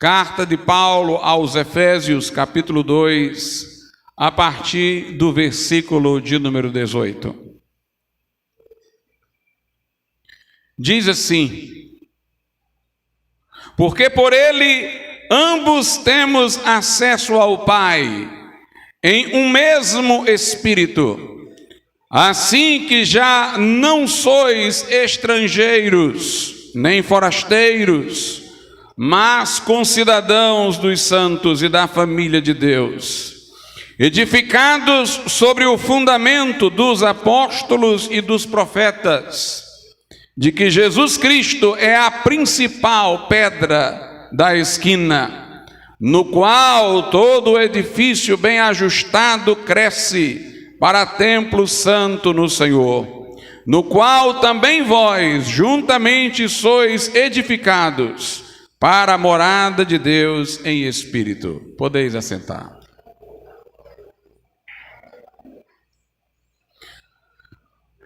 Carta de Paulo aos Efésios, capítulo 2, a partir do versículo de número 18. Diz assim: porque por ele ambos temos acesso ao Pai, em um mesmo Espírito, assim que já não sois estrangeiros, nem forasteiros, mas concidadãos dos santos e da família de Deus, edificados sobre o fundamento dos apóstolos e dos profetas, de que Jesus Cristo é a principal pedra da esquina, no qual todo o edifício bem ajustado cresce para templo santo no Senhor, no qual também vós juntamente sois edificados para a morada de Deus em espírito. Podeis assentar.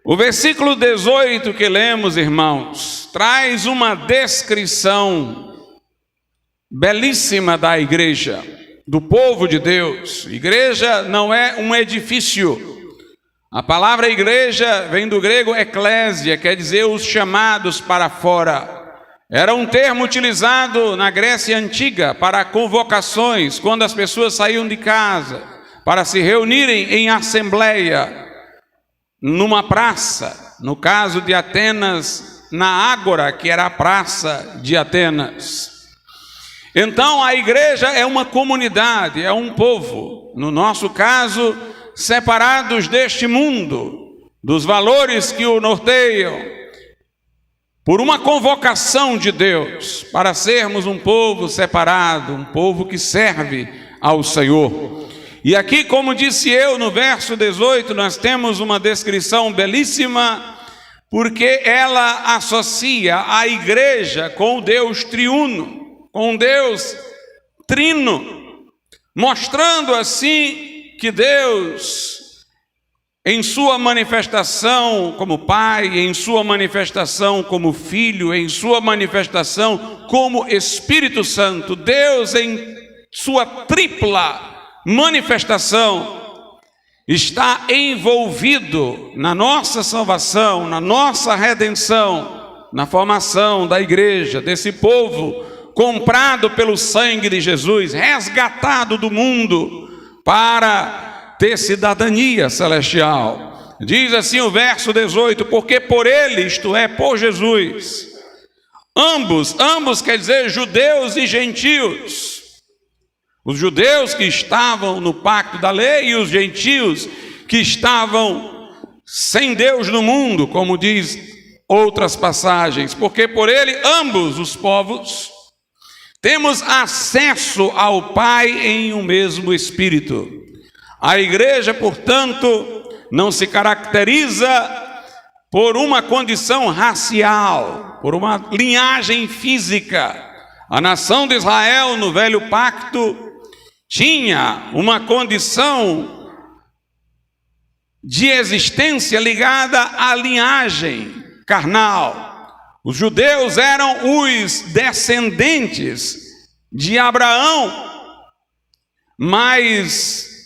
O versículo 18 que lemos, irmãos, traz uma descrição belíssima da igreja, do povo de Deus. Igreja não é um edifício. A palavra igreja vem do grego eclésia, quer dizer os chamados para fora. Era um termo utilizado na Grécia Antiga para convocações, quando as pessoas saíam de casa para se reunirem em assembleia, numa praça, no caso de Atenas, na Ágora, que era a praça de Atenas. Então a igreja é uma comunidade, é um povo, no nosso caso, separados deste mundo, dos valores que o norteiam, por uma convocação de Deus, para sermos um povo separado, um povo que serve ao Senhor. E aqui, como disse eu, no verso 18, nós temos uma descrição belíssima, porque ela associa a igreja com o Deus triuno, com o Deus trino, mostrando assim que Deus, em sua manifestação como Pai, em sua manifestação como Filho, em sua manifestação como Espírito Santo, Deus em sua tripla manifestação está envolvido na nossa salvação, na nossa redenção, na formação da igreja, desse povo comprado pelo sangue de Jesus, resgatado do mundo para ter cidadania celestial. Diz assim o verso 18: porque por ele, isto é, por Jesus, ambos quer dizer judeus e gentios, os judeus que estavam no pacto da lei e os gentios que estavam sem Deus no mundo, como diz outras passagens, porque por ele ambos os povos temos acesso ao Pai em um mesmo Espírito. A igreja, portanto, não se caracteriza por uma condição racial, por uma linhagem física. A nação de Israel no velho pacto tinha uma condição de existência ligada à linhagem carnal. Os judeus eram os descendentes de Abraão, mas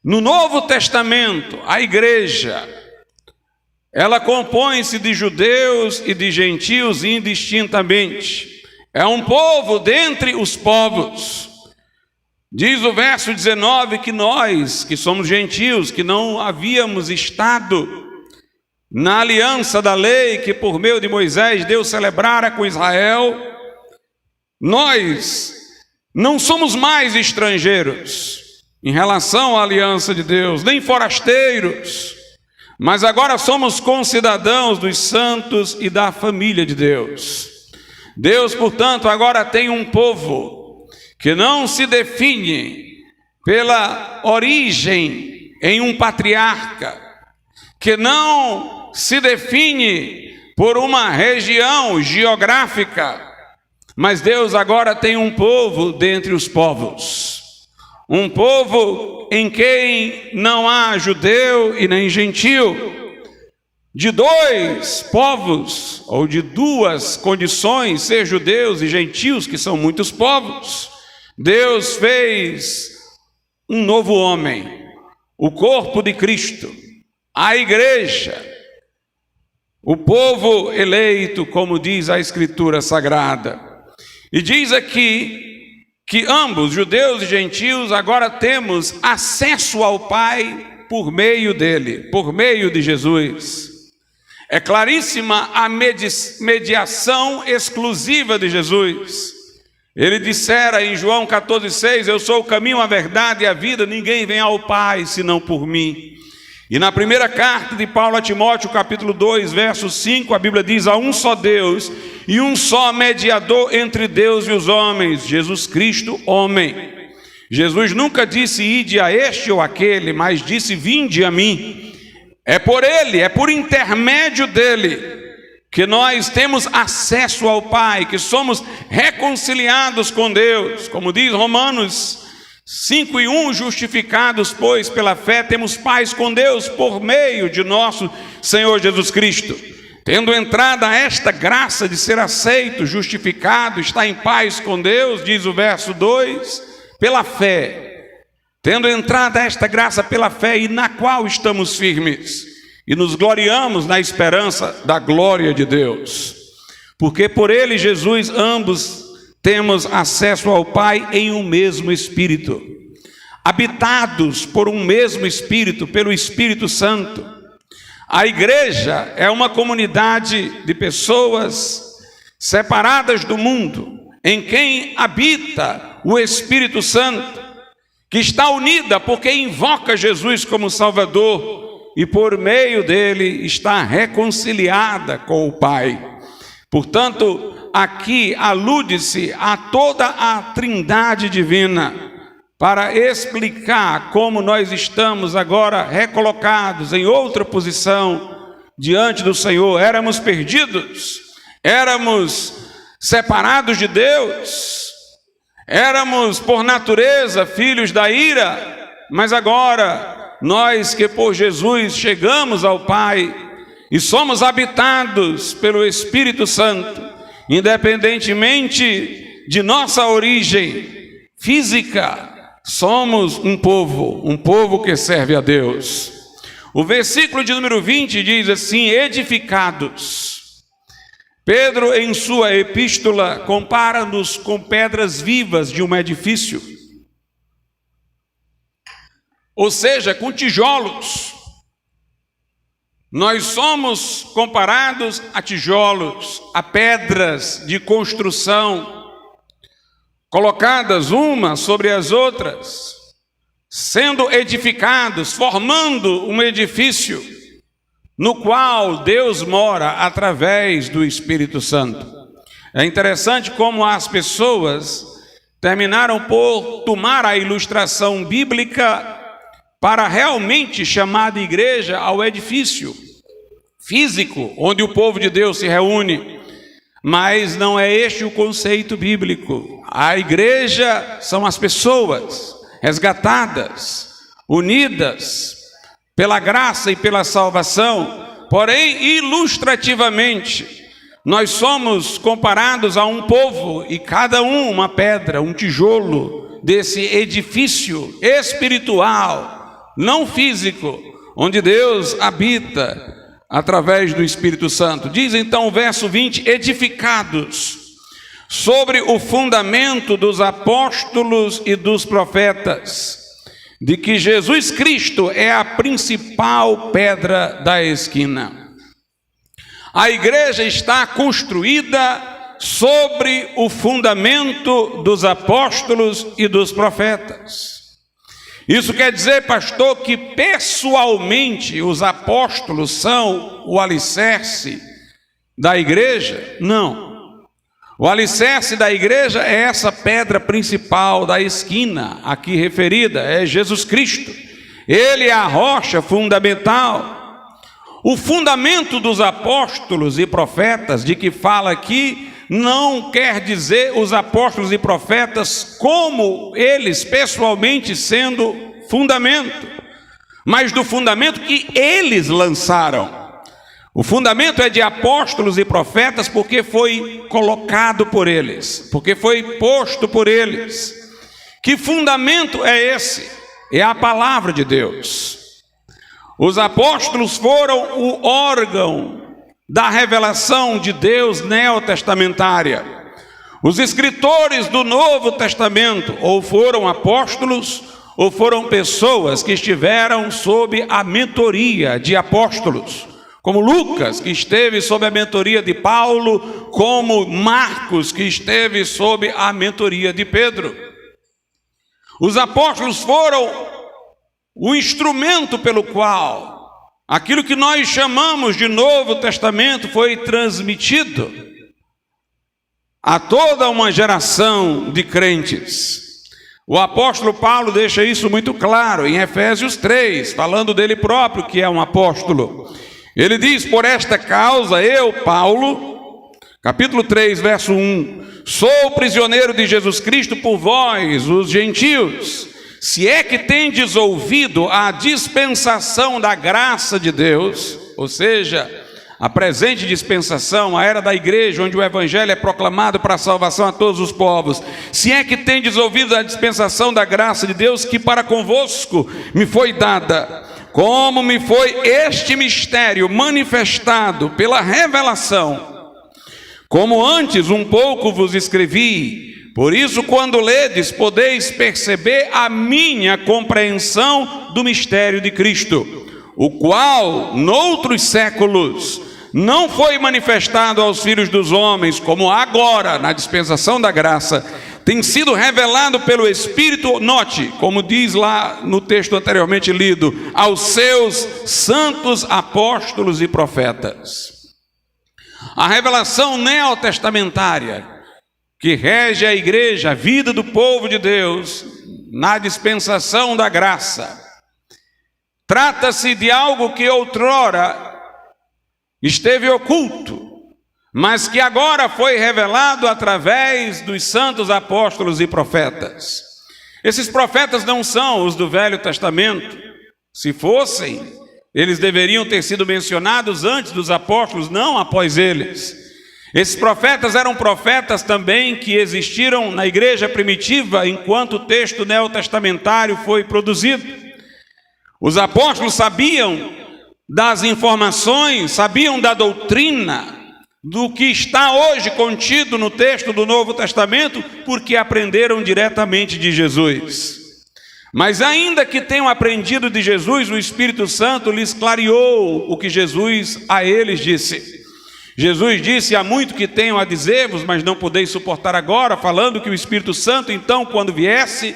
no Novo Testamento, a igreja, ela compõe-se de judeus e de gentios indistintamente. É um povo dentre os povos. Diz o verso 19 que nós, que somos gentios, que não havíamos estado na aliança da lei que por meio de Moisés Deus celebrara com Israel, nós não somos mais estrangeiros em relação à aliança de Deus, nem forasteiros, mas agora somos concidadãos dos santos e da família de Deus. Deus, portanto, agora tem um povo que não se define pela origem em um patriarca, que não se define por uma região geográfica, mas Deus agora tem um povo dentre os povos, um povo em quem não há judeu e nem gentio, de dois povos, ou de duas condições, ser judeus e gentios, que são muitos povos, Deus fez um novo homem, o corpo de Cristo, a igreja, o povo eleito, como diz a Escritura Sagrada. E diz aqui que ambos, judeus e gentios, agora temos acesso ao Pai por meio dele, por meio de Jesus. É claríssima a mediação exclusiva de Jesus. Ele dissera em João 14,6, eu sou o caminho, a verdade e a vida, ninguém vem ao Pai senão por mim. E na primeira carta de Paulo a Timóteo, capítulo 2, verso 5, a Bíblia diz, há um só Deus e um só mediador entre Deus e os homens, Jesus Cristo, homem. Jesus nunca disse, ide a este ou aquele, mas disse, vinde a mim. É por ele, é por intermédio dele, que nós temos acesso ao Pai, que somos reconciliados com Deus. Como diz Romanos 5:1, justificados, pois, pela fé, temos paz com Deus por meio de nosso Senhor Jesus Cristo. Tendo entrado a esta graça de ser aceito, justificado, está em paz com Deus, diz o verso 2, pela fé. Tendo entrado a esta graça pela fé, e na qual estamos firmes, e nos gloriamos na esperança da glória de Deus. Porque por ele, Jesus, ambos temos acesso ao Pai em um mesmo Espírito, habitados por um mesmo Espírito, pelo Espírito Santo. A igreja é uma comunidade de pessoas separadas do mundo, em quem habita o Espírito Santo, que está unida porque invoca Jesus como Salvador, e por meio dele está reconciliada com o Pai. Portanto, aqui alude-se a toda a Trindade divina, para explicar como nós estamos agora recolocados em outra posição diante do Senhor. Éramos perdidos, éramos separados de Deus, éramos por natureza filhos da ira, mas agora nós que por Jesus chegamos ao Pai e somos habitados pelo Espírito Santo, independentemente de nossa origem física, somos um povo que serve a Deus. O versículo de número 20 diz assim, edificados. Pedro, em sua epístola, compara-nos com pedras vivas de um edifício, ou seja, com tijolos. Nós somos comparados a tijolos, a pedras de construção, colocadas uma sobre as outras, sendo edificados, formando um edifício, no qual Deus mora através do Espírito Santo. É interessante como as pessoas terminaram por tomar a ilustração bíblica para realmente chamar de igreja ao edifício físico, onde o povo de Deus se reúne. Mas não é este o conceito bíblico. A igreja são as pessoas resgatadas, unidas pela graça e pela salvação. Porém, ilustrativamente, nós somos comparados a um povo, e cada um uma pedra, um tijolo desse edifício espiritual, não físico, onde Deus habita através do Espírito Santo. Diz então o verso 20, edificados sobre o fundamento dos apóstolos e dos profetas, de que Jesus Cristo é a principal pedra da esquina. A igreja está construída sobre o fundamento dos apóstolos e dos profetas. Isso quer dizer, pastor, que pessoalmente os apóstolos são o alicerce da igreja? Não. O alicerce da igreja é essa pedra principal da esquina, aqui referida, é Jesus Cristo. Ele é a rocha fundamental. O fundamento dos apóstolos e profetas, de que fala aqui, não quer dizer os apóstolos e profetas como eles pessoalmente sendo fundamento, mas do fundamento que eles lançaram. O fundamento é de apóstolos e profetas porque foi colocado por eles, porque foi posto por eles. Que fundamento é esse? É a palavra de Deus. Os apóstolos foram o órgão da revelação de Deus neotestamentária. Os escritores do Novo Testamento ou foram apóstolos ou foram pessoas que estiveram sob a mentoria de apóstolos, como Lucas, que esteve sob a mentoria de Paulo, como Marcos, que esteve sob a mentoria de Pedro. Os apóstolos foram o instrumento pelo qual aquilo que nós chamamos de Novo Testamento foi transmitido a toda uma geração de crentes. O apóstolo Paulo deixa isso muito claro em Efésios 3, falando dele próprio, que é um apóstolo. Ele diz: por esta causa eu, Paulo, capítulo 3, verso 1, sou prisioneiro de Jesus Cristo por vós, os gentios, se é que tendes ouvido a dispensação da graça de Deus, ou seja, a presente dispensação, a era da igreja, onde o evangelho é proclamado para a salvação a todos os povos. Se é que tendes ouvido a dispensação da graça de Deus, que para convosco me foi dada, como me foi este mistério manifestado pela revelação, como antes um pouco vos escrevi. Por isso, quando ledes, podeis perceber a minha compreensão do mistério de Cristo, o qual, noutros séculos, não foi manifestado aos filhos dos homens, como agora, na dispensação da graça, tem sido revelado pelo Espírito, note, como diz lá no texto anteriormente lido, aos seus santos apóstolos e profetas. A revelação neotestamentária, que rege a igreja, a vida do povo de Deus, na dispensação da graça, trata-se de algo que outrora esteve oculto, mas que agora foi revelado através dos santos apóstolos e profetas. Esses profetas não são os do Velho Testamento. Se fossem, eles deveriam ter sido mencionados antes dos apóstolos, não após eles. Esses profetas eram profetas também que existiram na igreja primitiva enquanto o texto neotestamentário foi produzido. Os apóstolos sabiam das informações, sabiam da doutrina, do que está hoje contido no texto do Novo Testamento, porque aprenderam diretamente de Jesus. Mas ainda que tenham aprendido de Jesus, o Espírito Santo lhes clareou o que Jesus a eles disse. Jesus disse: há muito que tenho a dizer-vos, mas não podeis suportar agora, falando que o Espírito Santo, então, quando viesse,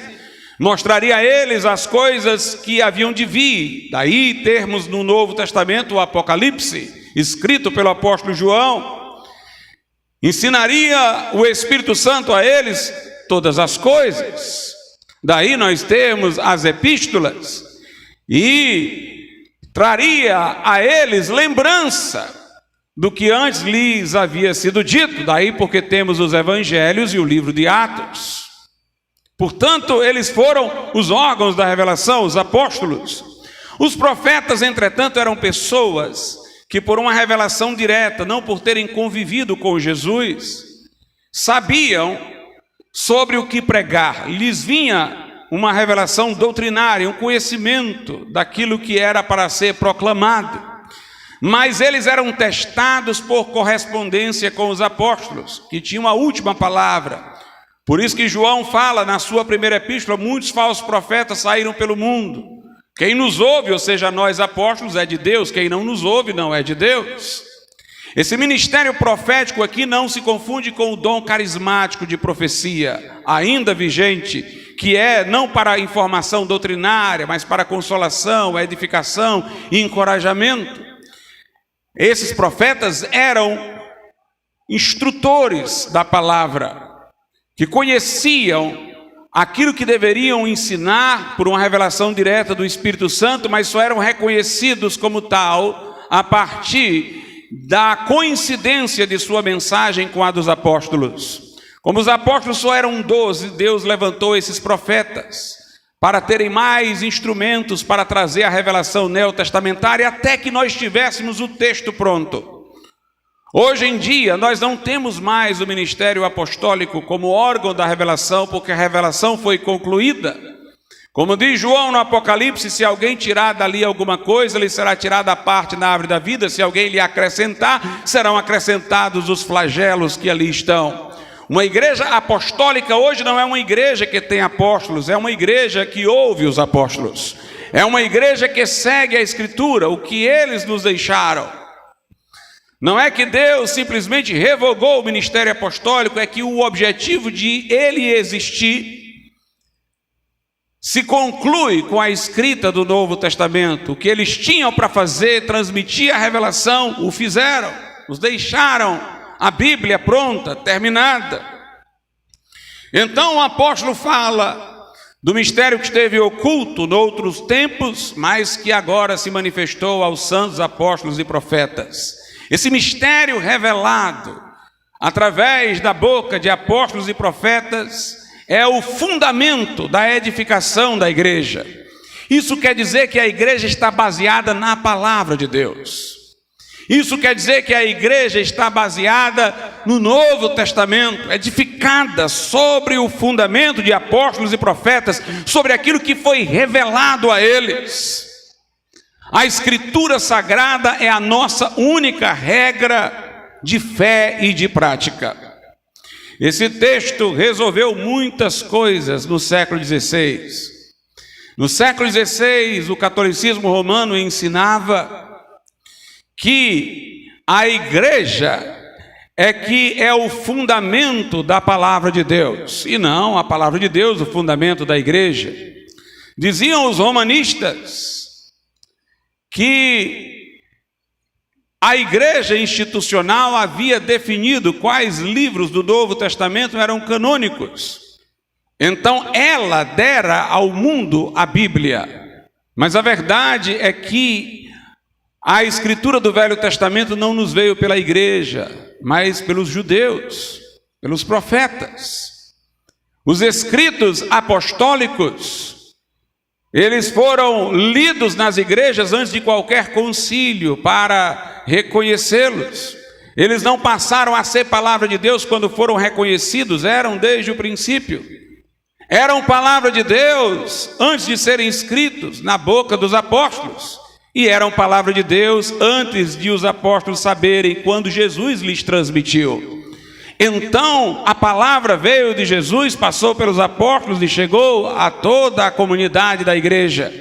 mostraria a eles as coisas que haviam de vir. Daí termos no Novo Testamento o Apocalipse, escrito pelo apóstolo João. Ensinaria o Espírito Santo a eles todas as coisas. Daí nós temos as epístolas, e traria a eles lembrança do que antes lhes havia sido dito. Daí porque temos os evangelhos e o livro de Atos. Portanto, eles foram os órgãos da revelação, os apóstolos. Os profetas, entretanto, eram pessoas que por uma revelação direta, não por terem convivido com Jesus, sabiam sobre o que pregar. Lhes vinha uma revelação doutrinária, um conhecimento daquilo que era para ser proclamado. Mas eles eram testados por correspondência com os apóstolos, que tinham a última palavra. Por isso que João fala na sua primeira epístola: muitos falsos profetas saíram pelo mundo. Quem nos ouve, ou seja, nós apóstolos, é de Deus. Quem não nos ouve, não é de Deus. Esse ministério profético aqui não se confunde com o dom carismático de profecia, ainda vigente, que é não para informação doutrinária, mas para consolação, edificação e encorajamento. Esses profetas eram instrutores da palavra, que conheciam aquilo que deveriam ensinar por uma revelação direta do Espírito Santo, mas só eram reconhecidos como tal a partir da coincidência de sua mensagem com a dos apóstolos. Como os apóstolos só eram 12, Deus levantou esses profetas para terem mais instrumentos para trazer a revelação neotestamentária, até que nós tivéssemos o texto pronto. Hoje em dia, nós não temos mais o ministério apostólico como órgão da revelação, porque a revelação foi concluída. Como diz João no Apocalipse, se alguém tirar dali alguma coisa, lhe será tirada a parte na árvore da vida. Se alguém lhe acrescentar, serão acrescentados os flagelos que ali estão. Uma igreja apostólica hoje não é uma igreja que tem apóstolos, é uma igreja que ouve os apóstolos. É uma igreja que segue a Escritura, o que eles nos deixaram. Não é que Deus simplesmente revogou o ministério apostólico, é que o objetivo de ele existir se conclui com a escrita do Novo Testamento. O que eles tinham para fazer, transmitir a revelação, o fizeram, os deixaram a Bíblia pronta, terminada. Então o apóstolo fala do mistério que esteve oculto noutros tempos, mas que agora se manifestou aos santos apóstolos e profetas. Esse mistério revelado através da boca de apóstolos e profetas é o fundamento da edificação da igreja. Isso quer dizer que a igreja está baseada na palavra de Deus. Isso quer dizer que a igreja está baseada no Novo Testamento, edificada sobre o fundamento de apóstolos e profetas, sobre aquilo que foi revelado a eles. A Escritura Sagrada é a nossa única regra de fé e de prática. Esse texto resolveu muitas coisas no século XVI. No século XVI, o catolicismo romano ensinava que a igreja é o fundamento da palavra de Deus, e não a palavra de Deus, o fundamento da igreja. Diziam os romanistas que a igreja institucional havia definido quais livros do Novo Testamento eram canônicos. Então ela dera ao mundo a Bíblia. Mas a verdade é que a escritura do Velho Testamento não nos veio pela igreja, mas pelos judeus, pelos profetas. Os escritos apostólicos, eles foram lidos nas igrejas antes de qualquer concílio para reconhecê-los. Eles não passaram a ser palavra de Deus quando foram reconhecidos, eram desde o princípio. Eram palavra de Deus antes de serem escritos na boca dos apóstolos. E eram palavra de Deus antes de os apóstolos saberem quando Jesus lhes transmitiu. Então a palavra veio de Jesus, passou pelos apóstolos e chegou a toda a comunidade da igreja.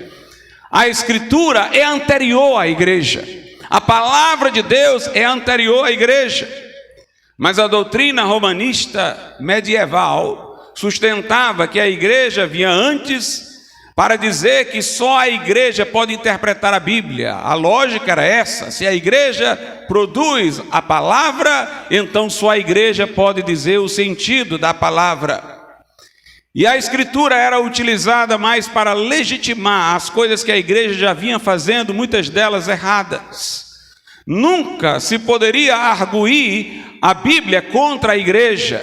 A Escritura é anterior à igreja. A palavra de Deus é anterior à igreja. Mas a doutrina romanista medieval sustentava que a igreja vinha antes para dizer que só a igreja pode interpretar a Bíblia. A lógica era essa: se a igreja produz a palavra, então só a igreja pode dizer o sentido da palavra. E a Escritura era utilizada mais para legitimar as coisas que a igreja já vinha fazendo, muitas delas erradas. Nunca se poderia arguir a Bíblia contra a igreja,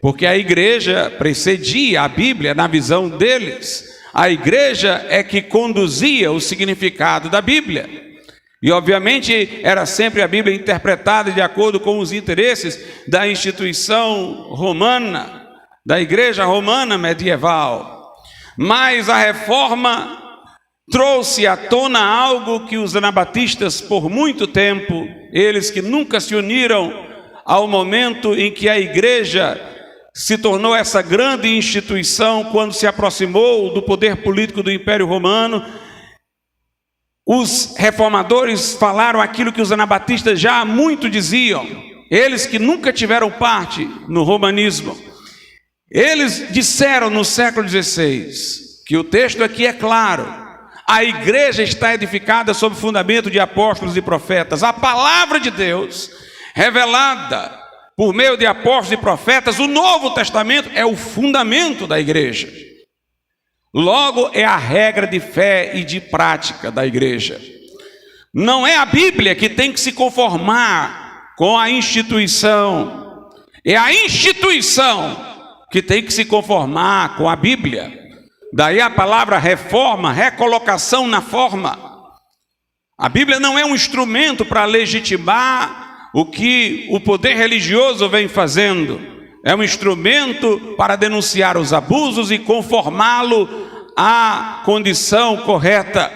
porque a igreja precedia a Bíblia na visão deles. A igreja é que conduzia o significado da Bíblia. E obviamente era sempre a Bíblia interpretada de acordo com os interesses da instituição romana, da igreja romana medieval. Mas a reforma trouxe à tona algo que os anabatistas por muito tempo, eles que nunca se uniram ao momento em que a igreja se tornou essa grande instituição, quando se aproximou do poder político do Império Romano, os reformadores falaram aquilo que os anabatistas já há muito diziam. Eles que nunca tiveram parte no romanismo, eles disseram no século XVI, que o texto aqui é claro: a igreja está edificada sobre o fundamento de apóstolos e profetas. A palavra de Deus revelada por meio de apóstolos e profetas, o Novo Testamento é o fundamento da igreja. Logo, é a regra de fé e de prática da igreja. Não é a Bíblia que tem que se conformar com a instituição. É a instituição que tem que se conformar com a Bíblia. Daí a palavra reforma, recolocação na forma. A Bíblia não é um instrumento para legitimar o que o poder religioso vem fazendo é um instrumento para denunciar os abusos e conformá-lo à condição correta.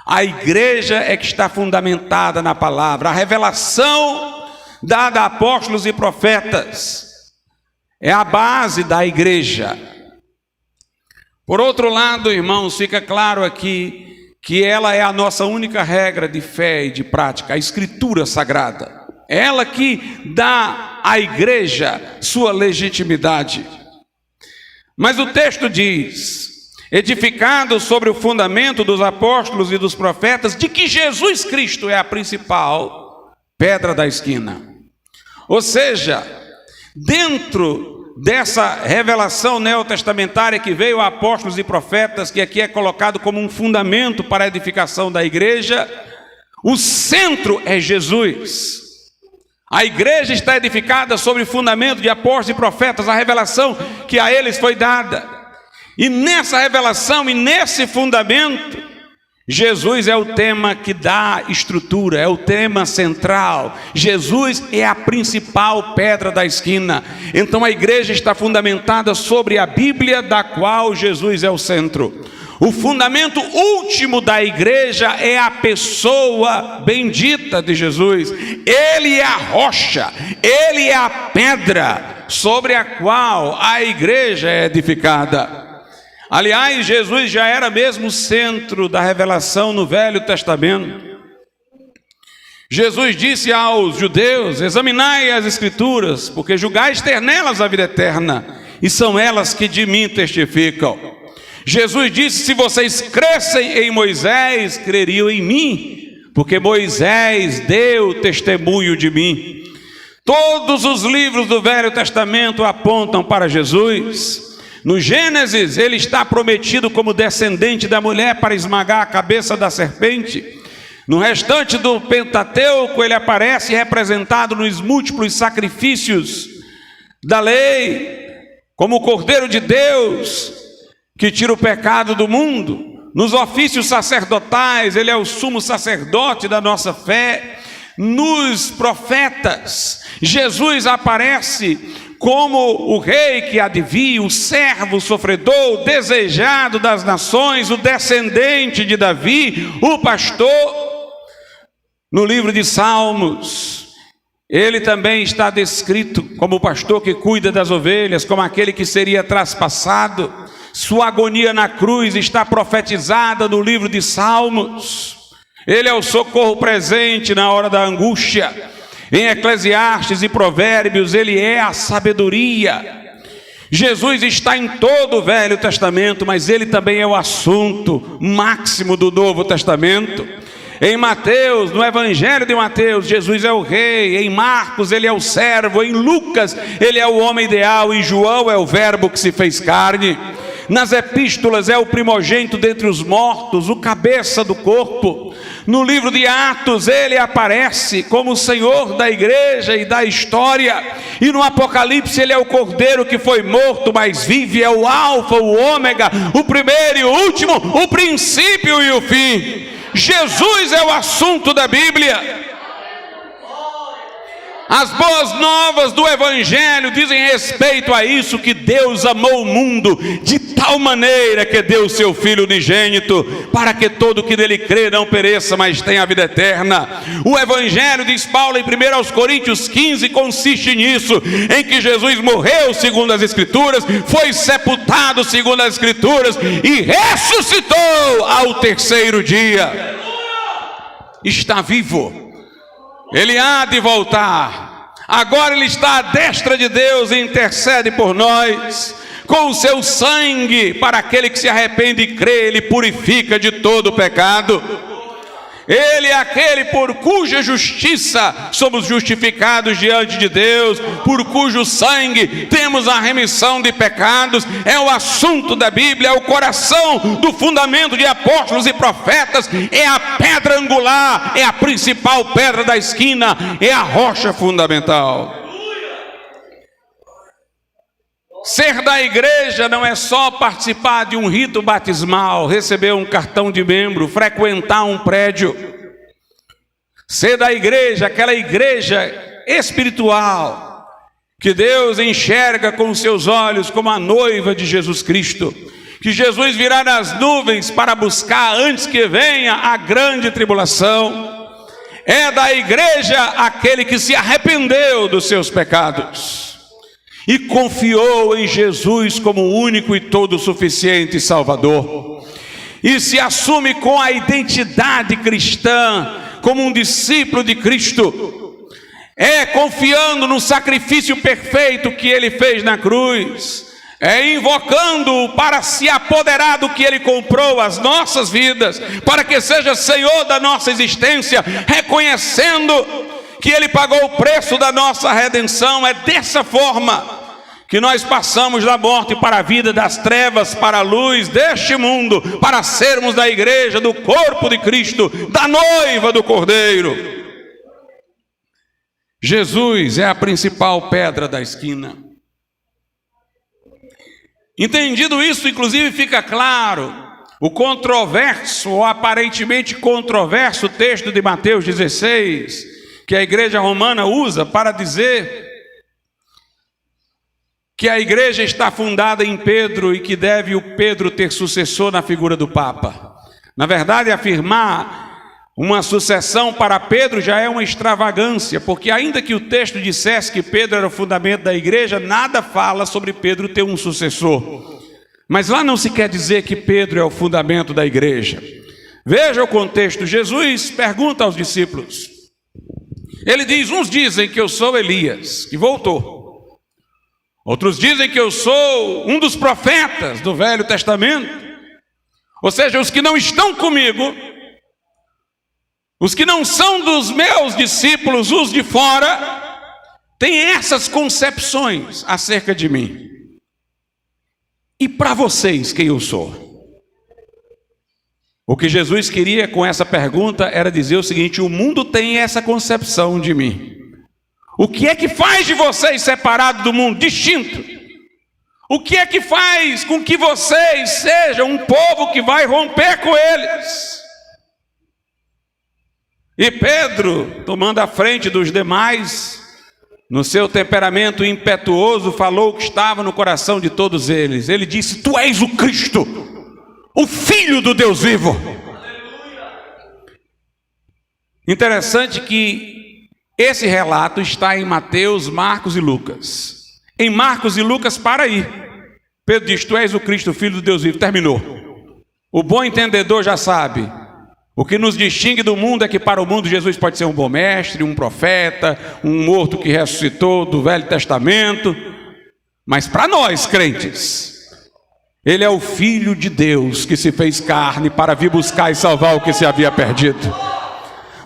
A igreja é que está fundamentada na palavra. A revelação dada a apóstolos e profetas é a base da igreja. Por outro lado, irmãos, fica claro aqui que ela é a nossa única regra de fé e de prática, a Escritura Sagrada. É ela que dá à igreja sua legitimidade. Mas o texto diz: edificado sobre o fundamento dos apóstolos e dos profetas, de que Jesus Cristo é a principal pedra da esquina. Ou seja, dentro dessa revelação neotestamentária que veio a apóstolos e profetas, que aqui é colocado como um fundamento para a edificação da igreja, o centro é Jesus. A igreja está edificada sobre o fundamento de apóstolos e profetas, a revelação que a eles foi dada. E nessa revelação e nesse fundamento, Jesus é o tema que dá estrutura, é o tema central. Jesus é a principal pedra da esquina. Então a igreja está fundamentada sobre a Bíblia, da qual Jesus é o centro. O fundamento último da igreja é a pessoa bendita de Jesus. Ele é a rocha, ele é a pedra sobre a qual a igreja é edificada. Aliás, Jesus já era mesmo o centro da revelação no Velho Testamento. Jesus disse aos judeus: examinai as Escrituras, porque julgais ter nelas a vida eterna, e são elas que de mim testificam. Jesus disse: se vocês crescem em Moisés, creriam em mim, porque Moisés deu testemunho de mim. Todos os livros do Velho Testamento apontam para Jesus. No Gênesis, ele está prometido como descendente da mulher para esmagar a cabeça da serpente. No restante do Pentateuco, ele aparece representado nos múltiplos sacrifícios da lei, como o Cordeiro de Deus, que tira o pecado do mundo. Nos ofícios sacerdotais, ele é o sumo sacerdote da nossa fé. Nos profetas, Jesus aparece como o rei que advia, o servo sofredor, o desejado das nações, o descendente de Davi, o pastor. No livro de Salmos, ele também está descrito como o pastor que cuida das ovelhas, como aquele que seria traspassado. Sua agonia na cruz está profetizada no livro de Salmos. Ele é o socorro presente na hora da angústia. Em Eclesiastes e Provérbios, ele é a sabedoria. Jesus está em todo o Velho Testamento, mas ele também é o assunto máximo do Novo Testamento. Em Mateus, no Evangelho de Mateus, Jesus é o rei. Em Marcos, ele é o servo. Em Lucas, ele é o homem ideal. Em João, é o verbo que se fez carne. Nas epístolas, é o primogênito dentre os mortos, o cabeça do corpo. No livro de Atos, ele aparece como o Senhor da igreja e da história. E no Apocalipse, ele é o Cordeiro que foi morto, mas vive, é o Alfa, o Ômega, o primeiro e o último, o princípio e o fim. Jesus é o assunto da Bíblia. As boas novas do Evangelho dizem respeito a isso, que Deus amou o mundo de tal maneira que deu o seu Filho unigênito, para que todo que nele crê não pereça, mas tenha a vida eterna. O Evangelho, diz Paulo em 1 Coríntios 15, consiste nisso, em que Jesus morreu segundo as Escrituras, foi sepultado segundo as Escrituras e ressuscitou ao terceiro dia. Está vivo. Ele há de voltar. Agora ele está à destra de Deus e intercede por nós. Com o seu sangue, para aquele que se arrepende e crê, ele purifica de todo o pecado. Ele é aquele por cuja justiça somos justificados diante de Deus, por cujo sangue temos a remissão de pecados. É o assunto da Bíblia, é o coração do fundamento de apóstolos e profetas, é a pedra angular, é a principal pedra da esquina, é a rocha fundamental. Ser da igreja não é só participar de um rito batismal, receber um cartão de membro, frequentar um prédio. ser da igreja, aquela igreja espiritual, que Deus enxerga com os seus olhos como a noiva de Jesus Cristo, que Jesus virá nas nuvens para buscar antes que venha a grande tribulação. É da igreja aquele que se arrependeu dos seus pecados e confiou em Jesus como o único e todo suficiente Salvador, e se assume com a identidade cristã como um discípulo de Cristo, confiando no sacrifício perfeito que Ele fez na cruz, invocando-o para se apoderar do que Ele comprou, as nossas vidas, para que seja Senhor da nossa existência, reconhecendo que Ele pagou o preço da nossa redenção. É dessa forma que nós passamos da morte para a vida, das trevas para a luz deste mundo, para sermos da igreja, do corpo de Cristo, da noiva do Cordeiro. Jesus é a principal pedra da esquina. Entendido isso, inclusive fica claro o controverso, ou aparentemente controverso texto de Mateus 16, que a igreja romana usa para dizer que a igreja está fundada em Pedro e que deve o Pedro ter sucessor na figura do Papa. Na verdade, afirmar uma sucessão para Pedro já é uma extravagância, porque ainda que o texto dissesse que Pedro era o fundamento da igreja, nada fala sobre Pedro ter um sucessor. Mas lá não se quer dizer que Pedro é o fundamento da igreja. Veja o contexto. Jesus pergunta aos discípulos. Ele diz: uns dizem que eu sou Elias, que voltou. Outros dizem que eu sou um dos profetas do Velho Testamento. Ou seja, os que não estão comigo, os que não são dos meus discípulos, os de fora, têm essas concepções acerca de mim. E para vocês, quem eu sou? O que Jesus queria com essa pergunta era dizer o seguinte: o mundo tem essa concepção de mim. O que é que faz de vocês separados do mundo, distinto? O que é que faz com que vocês sejam um povo que vai romper com eles? E Pedro, tomando a frente dos demais, no seu temperamento impetuoso, falou o que estava no coração de todos eles. Ele disse: tu és o Cristo, o Filho do Deus vivo. Interessante que esse relato está em Mateus, Marcos e Lucas. Em Marcos e Lucas, para aí. Pedro diz: tu és o Cristo, o Filho do Deus vivo. Terminou. O bom entendedor já sabe. O que nos distingue do mundo é que para o mundo Jesus pode ser um bom mestre, um profeta, um morto que ressuscitou do Velho Testamento. Mas para nós, crentes, Ele é o Filho de Deus que se fez carne para vir buscar e salvar o que se havia perdido.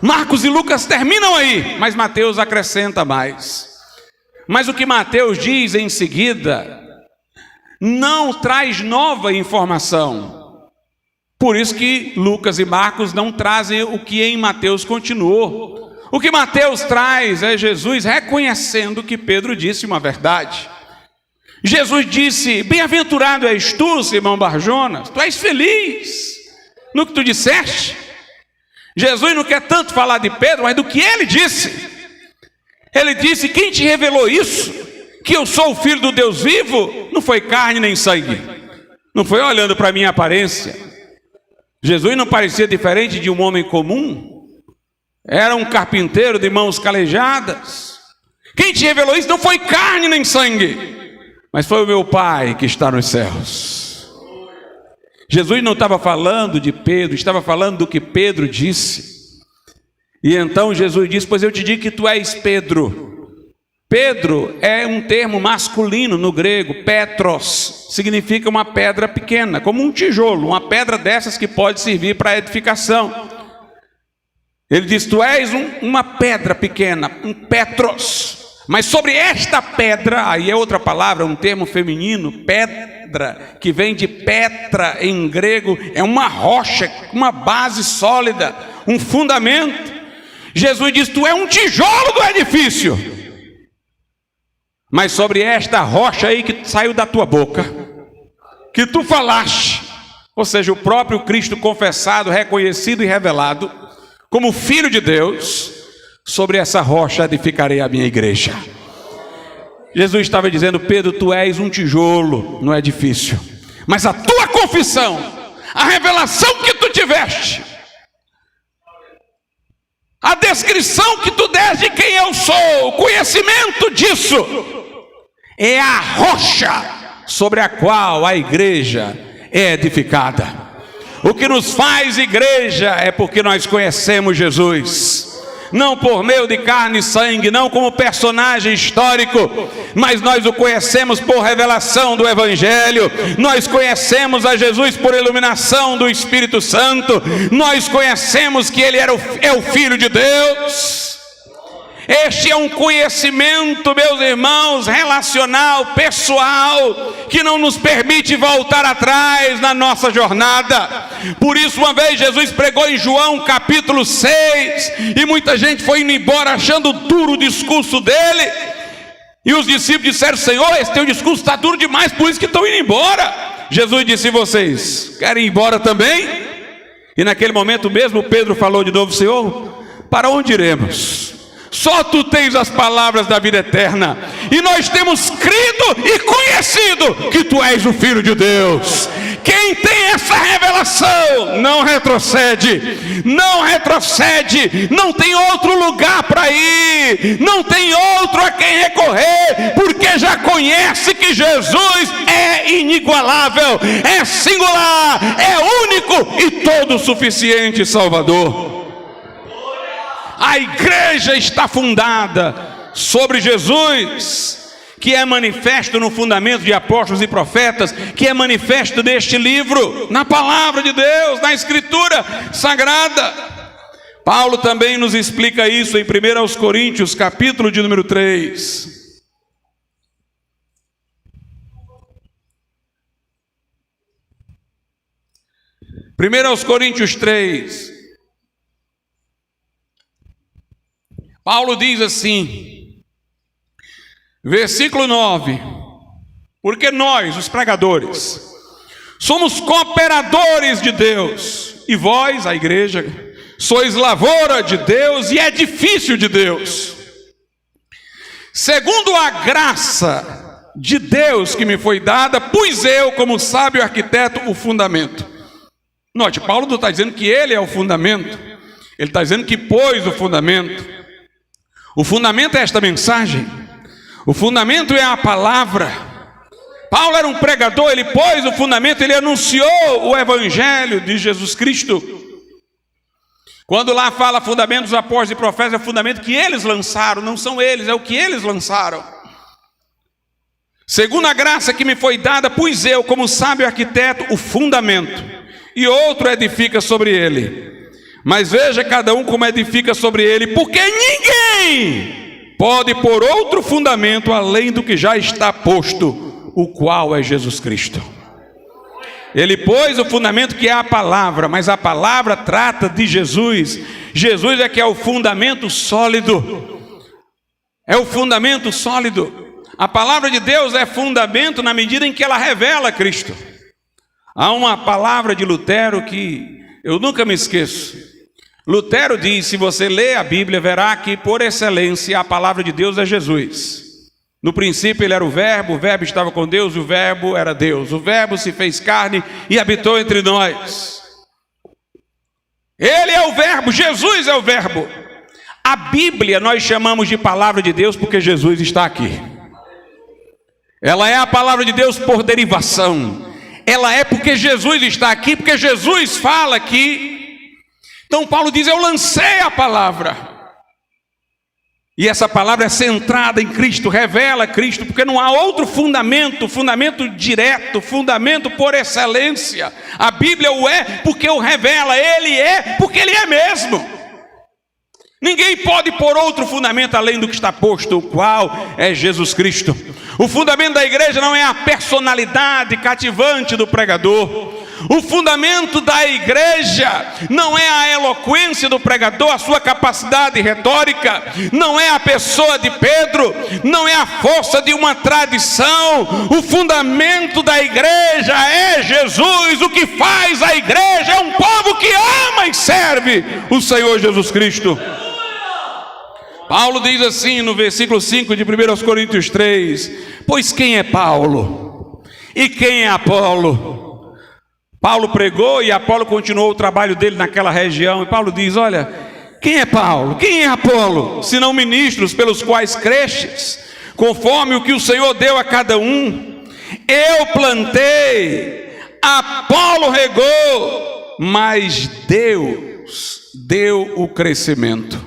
Marcos e Lucas terminam aí, mas Mateus acrescenta mais. Mas o que Mateus diz em seguida não traz nova informação. Por isso que Lucas e Marcos não trazem o que em Mateus continuou. O que Mateus traz é Jesus reconhecendo que Pedro disse uma verdade. Jesus disse: bem-aventurado és tu, Simão Barjonas, tu és feliz no que tu disseste. Jesus não quer tanto falar de Pedro, mas do que ele disse. Ele disse: quem te revelou isso? Que eu sou o Filho do Deus vivo? Não foi carne nem sangue. Não foi olhando para a minha aparência. Jesus não parecia diferente de um homem comum. Era um carpinteiro de mãos calejadas. Quem te revelou isso? Não foi carne nem sangue, mas foi o meu Pai que está nos céus. Jesus não estava falando de Pedro, estava falando do que Pedro disse. E então Jesus disse: pois eu te digo que tu és Pedro. Pedro é um termo masculino no grego. Petros significa uma pedra pequena, como um tijolo, uma pedra dessas que pode servir para edificação. Ele diz: tu és uma pedra pequena, um Petros. Mas sobre esta pedra, aí é outra palavra, um termo feminino, pedra, que vem de Petra em grego, é uma rocha, uma base sólida, um fundamento. Jesus diz: tu é um tijolo do edifício. Mas sobre esta rocha aí que saiu da tua boca, que tu falaste, ou seja, o próprio Cristo confessado, reconhecido e revelado, como filho de Deus, sobre essa rocha edificarei a minha igreja. Jesus estava dizendo: Pedro, tu és um tijolo no edifício, mas a tua confissão, a revelação que tu tiveste, a descrição que tu deste de quem eu sou, o conhecimento disso, é a rocha sobre a qual a igreja é edificada. O que nos faz igreja é porque nós conhecemos Jesus, não por meio de carne e sangue, não como personagem histórico, mas nós o conhecemos por revelação do Evangelho. Nós conhecemos a Jesus por iluminação do Espírito Santo. Nós conhecemos que Ele é o Filho de Deus. Este é um conhecimento, meus irmãos, relacional, pessoal, que não nos permite voltar atrás na nossa jornada. Por isso, uma vez Jesus pregou em João capítulo 6, e muita gente foi indo embora achando duro o discurso dele, e os discípulos disseram: Senhor, esse teu discurso está duro demais, por isso que estão indo embora. Jesus disse: e vocês querem ir embora também? E naquele momento mesmo Pedro falou de novo: Senhor, para onde iremos? Só tu tens as palavras da vida eterna, e nós temos crido e conhecido que tu és o Filho de Deus. Quem tem essa revelação não retrocede, não retrocede, não tem outro lugar para ir, não tem outro a quem recorrer, porque já conhece que Jesus é inigualável, é singular, é único e todo suficiente Salvador. A igreja está fundada sobre Jesus, que é manifesto no fundamento de apóstolos e profetas, que é manifesto neste livro, na palavra de Deus, na Escritura Sagrada. Paulo também nos explica isso em 1 Coríntios, capítulo de número 3. Aos Coríntios 3. Paulo diz assim, versículo 9: porque nós, os pregadores, somos cooperadores de Deus, e vós, a igreja, sois lavoura de Deus e edifício de Deus, segundo a graça de Deus que me foi dada, pus eu, como sábio arquiteto, o fundamento. Note, Paulo não está dizendo que ele é o fundamento, ele está dizendo que pôs o fundamento. O fundamento é esta mensagem, o fundamento é a palavra. Paulo era um pregador, ele pôs o fundamento, ele anunciou o Evangelho de Jesus Cristo. Quando lá fala fundamento dos apóstolos e profetas, é o fundamento que eles lançaram, não são eles, é o que eles lançaram. Segundo a graça que me foi dada, pus eu, como sábio arquiteto, o fundamento, e outro edifica sobre ele. Mas veja cada um como edifica sobre ele, porque ninguém pode pôr outro fundamento além do que já está posto, o qual é Jesus Cristo. Ele pôs o fundamento que é a palavra, mas a palavra trata de Jesus. Jesus é que é o fundamento sólido. É o fundamento sólido. A palavra de Deus é fundamento na medida em que ela revela Cristo. Há uma palavra de Lutero que eu nunca me esqueço. Lutero diz: se você lê a Bíblia, verá que por excelência a palavra de Deus é Jesus. No princípio ele era o verbo estava com Deus, o verbo era Deus. O verbo se fez carne e habitou entre nós. Ele é o verbo, Jesus é o verbo. A Bíblia nós chamamos de palavra de Deus porque Jesus está aqui. Ela é a palavra de Deus por derivação. Ela é porque Jesus está aqui, porque Jesus fala aqui. Então Paulo diz: eu lancei a palavra, e essa palavra é centrada em Cristo, revela Cristo, porque não há outro fundamento, fundamento direto, fundamento por excelência. A Bíblia o é porque o revela, ele é porque ele é mesmo. Ninguém pode pôr outro fundamento além do que está posto, o qual é Jesus Cristo. O fundamento da igreja não é a personalidade cativante do pregador. O fundamento da igreja não é a eloquência do pregador, a sua capacidade retórica, não é a pessoa de Pedro, não é a força de uma tradição. O fundamento da igreja é Jesus. O que faz a igreja é um povo que ama e serve o Senhor Jesus Cristo. Paulo diz assim no versículo 5 de 1 Coríntios 3: pois quem é Paulo? E quem é Apolo? Paulo pregou e Apolo continuou o trabalho dele naquela região. E Paulo diz: olha, quem é Paulo? Quem é Apolo? Senão ministros pelos quais crestes, conforme o que o Senhor deu a cada um. Eu plantei, Apolo regou, mas Deus deu o crescimento.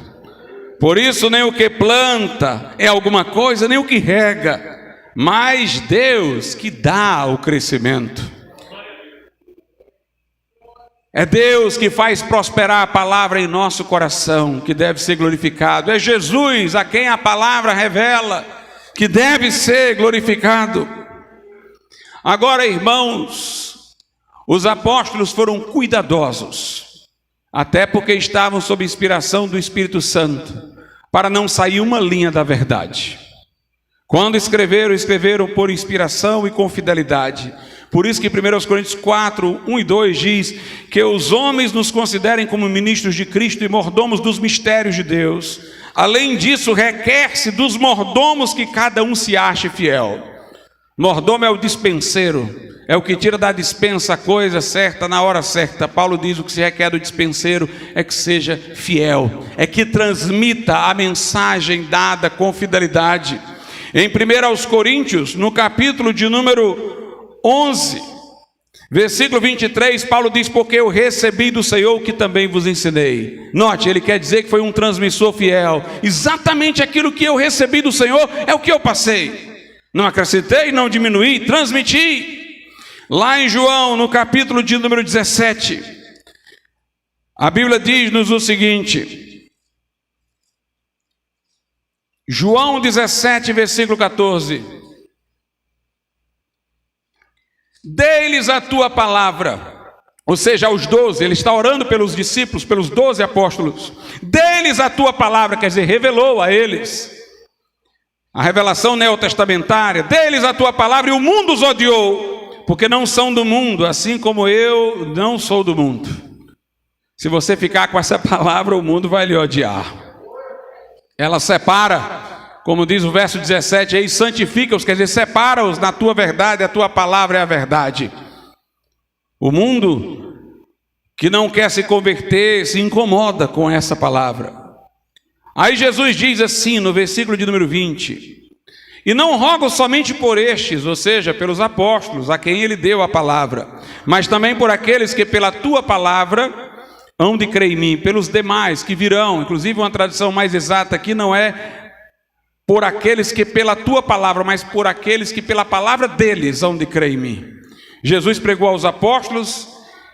Por isso nem o que planta é alguma coisa, nem o que rega, mas Deus que dá o crescimento. É Deus que faz prosperar a palavra em nosso coração, que deve ser glorificado. É Jesus a quem a palavra revela, que deve ser glorificado. Agora, irmãos, os apóstolos foram cuidadosos, até porque estavam sob inspiração do Espírito Santo, para não sair uma linha da verdade. Quando escreveram por inspiração e com fidelidade. Por isso que 1 Coríntios 4, 1 e 2 diz que os homens nos considerem como ministros de Cristo e mordomos dos mistérios de Deus. Além disso, requer-se dos mordomos que cada um se ache fiel. Mordomo é o dispenseiro, é o que tira da dispensa a coisa certa na hora certa. Paulo diz: o que se requer do dispenseiro é que seja fiel, é que transmita a mensagem dada com fidelidade. Em 1 Coríntios, no capítulo de número 11, versículo 23, Paulo diz: porque eu recebi do Senhor o que também vos ensinei. Note, ele quer dizer que foi um transmissor fiel. Exatamente aquilo que eu recebi do Senhor é o que eu passei. Não acrescentei, não diminuí, transmiti. Lá em João, no capítulo de número 17, a Bíblia diz-nos o seguinte: João 17, versículo 14: dê-lhes a tua palavra. Ou seja, aos 12, ele está orando pelos discípulos, pelos 12 apóstolos. Dê-lhes a tua palavra, quer dizer, revelou a eles a revelação neotestamentária. Dê-lhes a tua palavra, e o mundo os odiou, porque não são do mundo, assim como eu não sou do mundo. Se você ficar com essa palavra, o mundo vai lhe odiar. Ela separa, como diz o verso 17 aí, santifica-os, quer dizer, separa-os na tua verdade, a tua palavra é a verdade. O mundo que não quer se converter se incomoda com essa palavra. Aí Jesus diz assim no versículo de número 20: e não rogo somente por estes, ou seja, pelos apóstolos, a quem ele deu a palavra, mas também por aqueles que pela tua palavra hão de crer em mim, pelos demais que virão. Inclusive uma tradução mais exata aqui não é por aqueles que pela tua palavra, mas por aqueles que pela palavra deles hão de crer em mim. Jesus pregou aos apóstolos,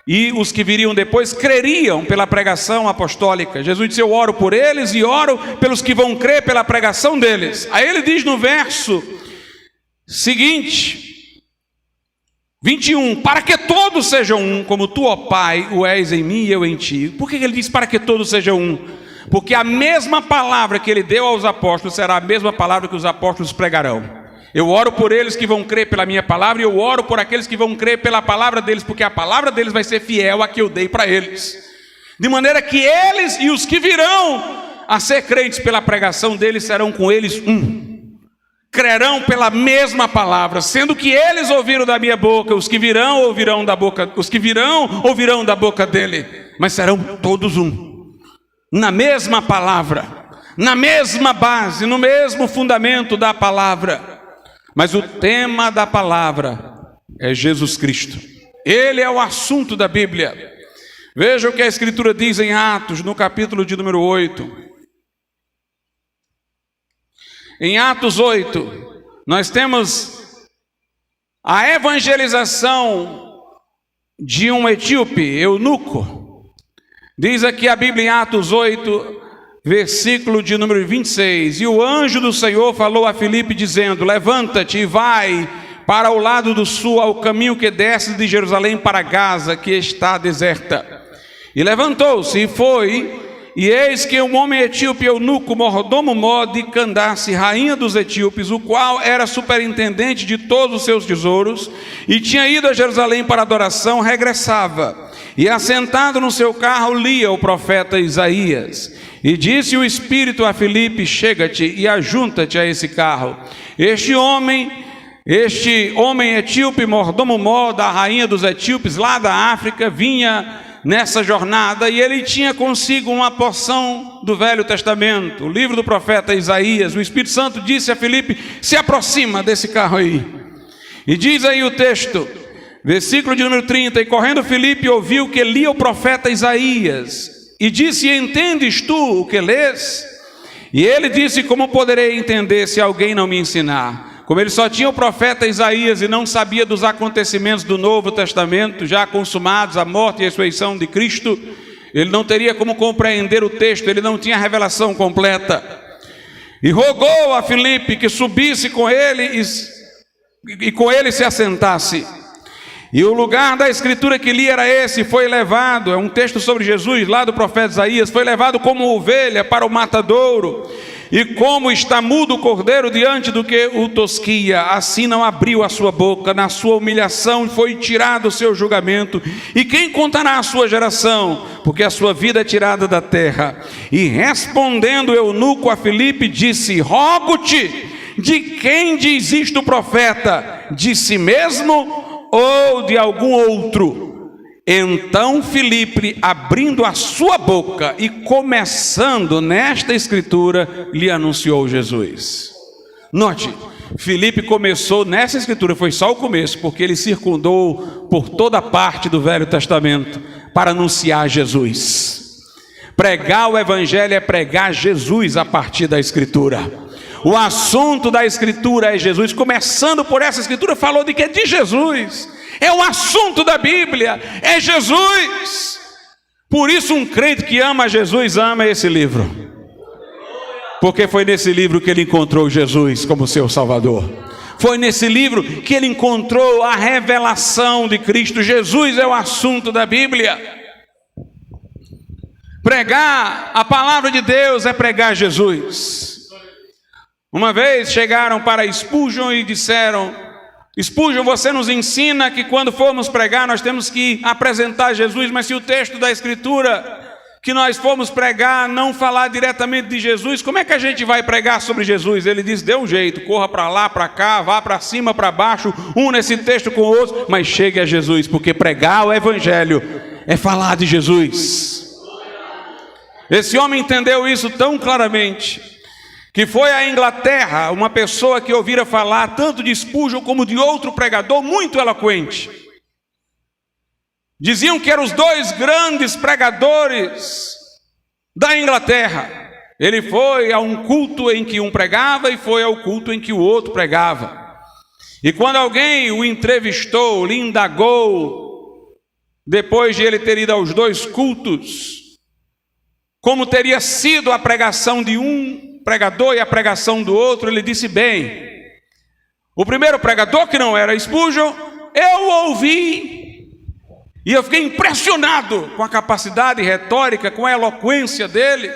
e os que viriam depois creriam pela pregação apostólica. Jesus disse: eu oro por eles e oro pelos que vão crer pela pregação deles. Aí ele diz no verso seguinte, 21, para que todos sejam um, como tu, ó Pai, o és em mim e eu em ti. Por que ele diz para que todos sejam um? Porque a mesma palavra que ele deu aos apóstolos será a mesma palavra que os apóstolos pregarão. Eu oro por eles que vão crer pela minha palavra, e eu oro por aqueles que vão crer pela palavra deles, porque a palavra deles vai ser fiel à que eu dei para eles. De maneira que eles e os que virão a ser crentes pela pregação deles serão com eles um. Crerão pela mesma palavra, sendo que eles ouviram da minha boca, os que virão ouvirão da boca, os que virão ouvirão da boca dele, mas serão todos um, na mesma palavra, na mesma base, no mesmo fundamento da palavra. Mas o tema da palavra é Jesus Cristo. Ele é o assunto da Bíblia. Veja o que a Escritura diz em Atos, no capítulo de número 8. Em Atos 8, nós temos a evangelização de um etíope, eunuco. Diz aqui a Bíblia em Atos 8, versículo de número 26, e o anjo do Senhor falou a Filipe dizendo: levanta-te e vai para o lado do sul, ao caminho que desce de Jerusalém para Gaza, que está deserta. E levantou-se e foi, e eis que um homem etíope eunuco, mordomo de Candace, rainha dos etíopes, o qual era superintendente de todos os seus tesouros, e tinha ido a Jerusalém para adoração, regressava. e assentado no seu carro lia o profeta Isaías. E disse o Espírito a Filipe: chega-te e ajunta-te a esse carro. Este homem etíope, mordomo-mor da rainha dos etíopes, lá da África, vinha nessa jornada, e ele tinha consigo uma porção do Velho Testamento, o livro do profeta Isaías. O Espírito Santo disse a Filipe: se aproxima desse carro aí. E diz aí o texto, versículo de número 30, e correndo Filipe ouviu que lia o profeta Isaías, e disse: entendes tu o que lês? E ele disse: como poderei entender se alguém não me ensinar? Como ele só tinha o profeta Isaías e não sabia dos acontecimentos do Novo Testamento, já consumados, a morte e a ressurreição de Cristo, ele não teria como compreender o texto, ele não tinha a revelação completa. E rogou a Filipe que subisse com ele e com ele se assentasse. E o lugar da escritura que li era esse, foi levado, é um texto sobre Jesus, lá do profeta Isaías, foi levado como ovelha para o matadouro, e como está mudo o cordeiro diante do que o tosquia, assim não abriu a sua boca. Na sua humilhação foi tirado o seu julgamento. E quem contará a sua geração? Porque a sua vida é tirada da terra. E respondendo o eunuco a Filipe, disse: rogo-te, de quem diz isto o profeta? De si mesmo ou de algum outro? Então Filipe, abrindo a sua boca e começando nesta escritura, lhe anunciou Jesus. Note, Filipe começou nessa escritura, foi só o começo, porque ele circundou por toda parte do Velho Testamento para anunciar Jesus. Pregar o evangelho é pregar Jesus a partir da escritura. O assunto da escritura é Jesus. Começando por essa escritura, falou de que? De Jesus. É o assunto da Bíblia, é Jesus. Por isso um crente que ama Jesus ama esse livro, porque foi nesse livro que ele encontrou Jesus como seu Salvador. Foi nesse livro que ele encontrou a revelação de Cristo. Jesus é o assunto da Bíblia. Pregar a palavra de Deus é pregar Jesus. Uma vez chegaram para Spurgeon e disseram: Spurgeon, você nos ensina que quando formos pregar nós temos que apresentar Jesus, mas se o texto da escritura que nós formos pregar não falar diretamente de Jesus, como é que a gente vai pregar sobre Jesus? Ele diz: dê um jeito, corra para lá, para cá, vá para cima, para baixo, una esse texto com o outro, mas chegue a Jesus, porque pregar o evangelho é falar de Jesus. Esse homem entendeu isso tão claramente, que foi à Inglaterra uma pessoa que ouvira falar tanto de Spurgeon como de outro pregador muito eloquente. Diziam que eram os dois grandes pregadores da Inglaterra. Ele foi a um culto em que um pregava e foi ao culto em que o outro pregava. E quando alguém o entrevistou, lhe indagou, depois de ele ter ido aos dois cultos, como teria sido a pregação de um pregador e a pregação do outro, ele disse: bem, o primeiro pregador, que não era Spurgeon, eu ouvi e eu fiquei impressionado com a capacidade retórica, com a eloquência dele,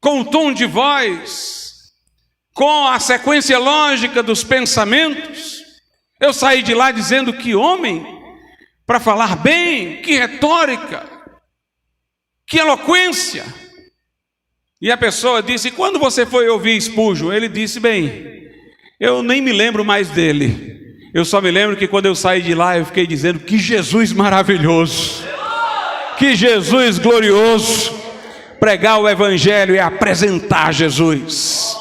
com o tom de voz, com a sequência lógica dos pensamentos. Eu saí de lá dizendo: que homem para falar bem, que retórica, que eloquência. E a pessoa disse: quando você foi ouvir Spurgeon? Ele disse: bem, eu nem me lembro mais dele. Eu só me lembro que quando eu saí de lá eu fiquei dizendo: que Jesus maravilhoso, que Jesus glorioso. Pregar o evangelho é apresentar Jesus,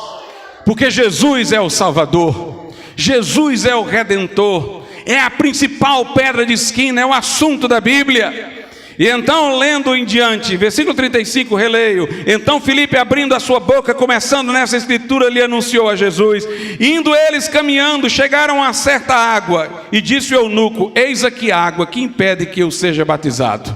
porque Jesus é o Salvador, Jesus é o Redentor, é a principal pedra de esquina, é o assunto da Bíblia. E então, lendo em diante, versículo 35, releio: então Filipe, abrindo a sua boca, começando nessa escritura, lhe anunciou a Jesus. Indo eles caminhando, chegaram a certa água, e disse o eunuco: eis aqui água, que impede que eu seja batizado?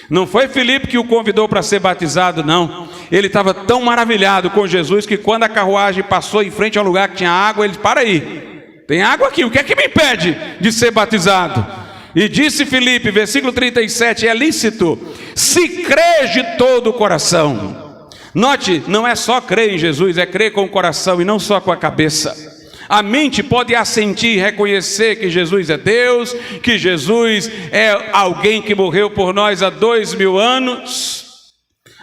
Não foi Filipe que o convidou para ser batizado, não. Ele estava tão maravilhado com Jesus que quando a carruagem passou em frente ao lugar que tinha água, ele: para aí, tem água aqui, o que é que me impede de ser batizado? E disse Filipe, versículo 37, é lícito, se crês de todo o coração. Note, não é só crer em Jesus, é crer com o coração e não só com a cabeça. A mente pode assentir e reconhecer que Jesus é Deus, que Jesus é alguém que morreu por nós há 2000 anos.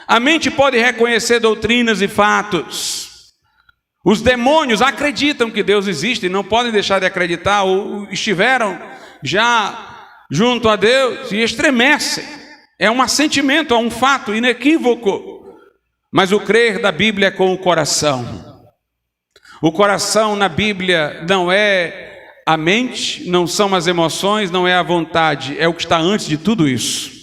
A mente pode reconhecer doutrinas e fatos. Os demônios acreditam que Deus existe e não podem deixar de acreditar, ou estiveram já junto a Deus e estremecem. É um assentimento, é um fato inequívoco. Mas o crer da Bíblia é com o coração. O coração na Bíblia não é a mente, não são as emoções, não é a vontade, é o que está antes de tudo isso.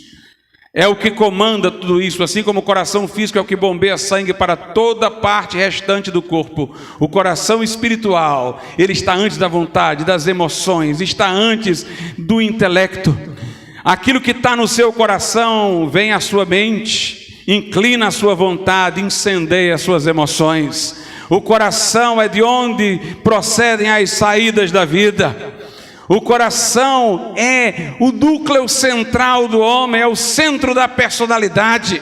É o que comanda tudo isso, assim como o coração físico é o que bombeia sangue para toda a parte restante do corpo. O coração espiritual, ele está antes da vontade, das emoções, está antes do intelecto. Aquilo que está no seu coração vem à sua mente, inclina a sua vontade, incendeia as suas emoções. O coração é de onde procedem as saídas da vida. O coração é o núcleo central do homem, é o centro da personalidade.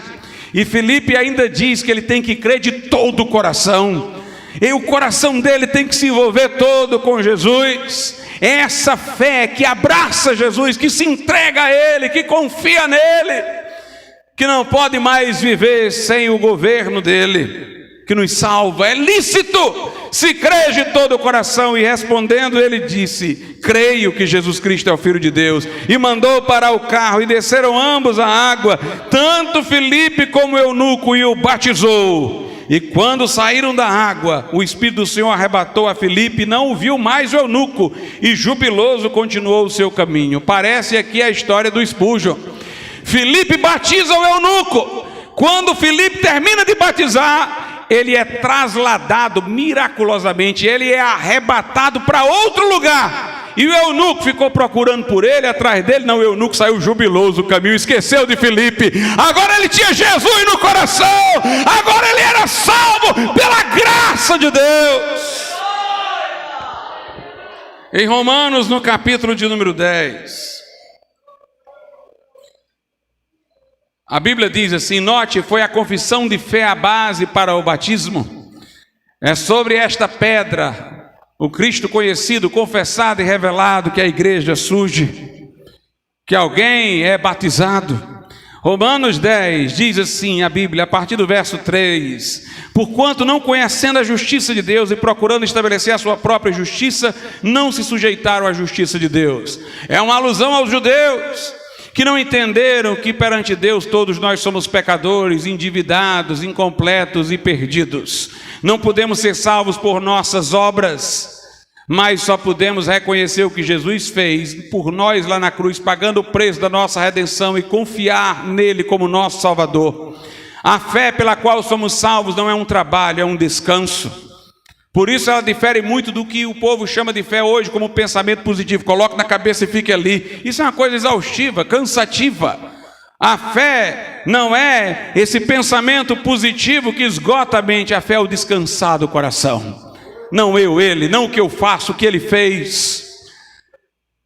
E Filipe ainda diz que ele tem que crer de todo o coração. E o coração dele tem que se envolver todo com Jesus. É essa fé que abraça Jesus, que se entrega a Ele, que confia nele, que não pode mais viver sem o governo dele, que nos salva. É lícito se crer de todo o coração. E respondendo ele disse: creio que Jesus Cristo é o Filho de Deus. E mandou parar o carro e desceram ambos à água, tanto Filipe como o eunuco, e o batizou. E quando saíram da água, o Espírito do Senhor arrebatou a Filipe, não o viu mais o eunuco, e jubiloso continuou o seu caminho. Parece aqui a história do Spurgeon. Filipe batiza o eunuco. Quando Filipe termina de batizar, ele é trasladado miraculosamente, ele é arrebatado para outro lugar. E o eunuco ficou procurando por ele, atrás dele. Não, o eunuco saiu jubiloso do caminho, esqueceu de Filipe. Agora ele tinha Jesus no coração, agora ele era salvo pela graça de Deus. Em Romanos, no capítulo de número 10, a Bíblia diz assim, note, foi a confissão de fé a base para o batismo. É sobre esta pedra, o Cristo conhecido, confessado e revelado, que a igreja surge, que alguém é batizado. Romanos 10 diz assim a Bíblia, a partir do verso 3: porquanto não conhecendo a justiça de Deus e procurando estabelecer a sua própria justiça, não se sujeitaram à justiça de Deus. É uma alusão aos judeus, que não entenderam que perante Deus todos nós somos pecadores, endividados, incompletos e perdidos. Não podemos ser salvos por nossas obras, mas só podemos reconhecer o que Jesus fez por nós lá na cruz, pagando o preço da nossa redenção, e confiar nele como nosso Salvador. A fé pela qual somos salvos não é um trabalho, é um descanso. Por isso ela difere muito do que o povo chama de fé hoje como pensamento positivo. Coloque na cabeça e fique ali. Isso é uma coisa exaustiva, cansativa. A fé não é esse pensamento positivo que esgota a mente. A fé é o descansar do coração. Não eu, ele, não o que eu faço, o que ele fez.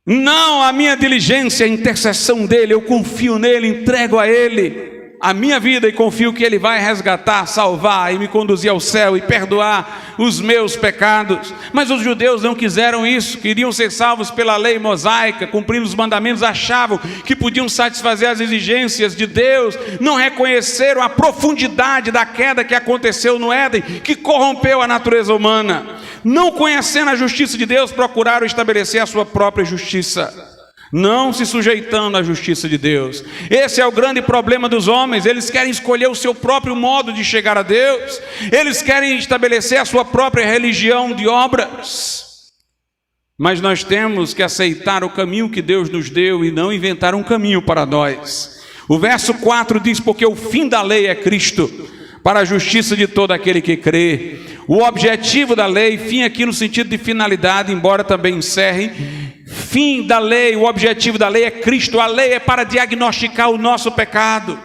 Não a minha diligência, a intercessão dele. Eu confio nele, entrego a ele a minha vida e confio que ele vai resgatar, salvar e me conduzir ao céu e perdoar os meus pecados. Mas os judeus não quiseram isso, queriam ser salvos pela lei mosaica, cumprindo os mandamentos, achavam que podiam satisfazer as exigências de Deus, não reconheceram a profundidade da queda que aconteceu no Éden, que corrompeu a natureza humana. Não conhecendo a justiça de Deus, procuraram estabelecer a sua própria justiça, não se sujeitando à justiça de Deus. Esse é o grande problema dos homens. Eles querem escolher o seu próprio modo de chegar a Deus, eles querem estabelecer a sua própria religião de obras. Mas nós temos que aceitar o caminho que Deus nos deu e não inventar um caminho para nós. O verso 4 diz: porque o fim da lei é Cristo, para a justiça de todo aquele que crê. O objetivo da lei, fim aqui no sentido de finalidade, embora também encerre. Fim da lei, o objetivo da lei é Cristo. A lei é para diagnosticar o nosso pecado.